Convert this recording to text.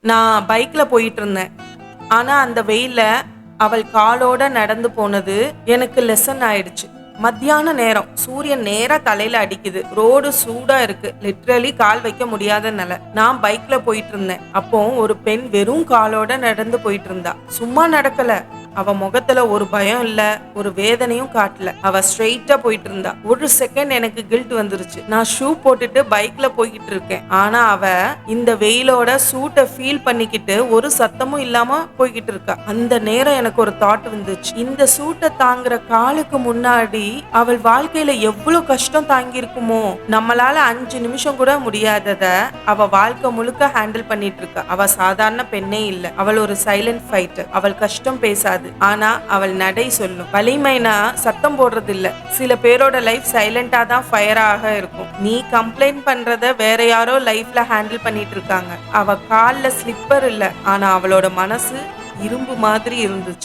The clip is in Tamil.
நான் பைக்ல போயிட்டு இருந்தேன். ஆனா அந்த வெயில்ல அவள் காலோட நடந்து போனது எனக்கு லெசன் ஆயிடுச்சு. மத்தியான நேரம் சூரியன் நேரா தலையில அடிக்குது. ரோடு சூடா இருக்கு. லிட்ரலி கால் வைக்க முடியாத நிலை. நான் பைக்ல போயிட்டு இருந்தேன். அப்போ ஒரு பெண் வெறும் காலோட நடந்து போயிட்டு இருந்தா. சும்மா நடக்கல. அவ முகத்துல ஒரு பயம் இல்ல, ஒரு வேதனையும் காட்டல. அவ ஸ்ட்ரெயிட்டா போயிட்டு இருந்தா. ஒரு செகண்ட் எனக்கு கில்ட் வந்துருச்சு. நான் ஷூ போட்டுட்டு பைக்ல போய்கிட்டு இருக்கேன். ஆனா அவ இந்த வெயிலோட சூட்டை ஃபீல் பண்ணிக்கிட்டு ஒரு சத்தமும் இல்லாம போய்கிட்டு இருக்கா. அந்த நேரம் எனக்கு ஒரு தாட் வந்துச்சு. இந்த சூட்டை தாங்குற காலுக்கு முன்னாடி அவள் வாழ்க்கையில எவ்வளவு கஷ்டம் தாங்கி இருக்குமோ. நம்மளால 5 நிமிஷம் கூட முடியாதத அவ வாழ்க்கை முழுக்க ஹேண்டில் பண்ணிட்டு இருக்கா. அவ சாதாரண பெண்ணே இல்ல. அவள் ஒரு சைலண்ட் ஃபைட்டர். அவள் கஷ்டம் பேசாது. ஆனா அவள் நடை சொல்லும். வலிமைனா சத்தம் போடுறது இல்ல. சில பேரோட லைஃப் சைலண்டா தான் ஃபயராக இருக்கும். நீ கம்ப்ளைண்ட் பண்றத வேற யாரோ லைஃப்ல ஹேண்டில் பண்ணிட்டு இருக்காங்க. அவ கால்ல ஸ்லிப்பர் இல்ல, ஆனா அவளோட மனசு இரும்பு மாதிரி இருந்துச்சு.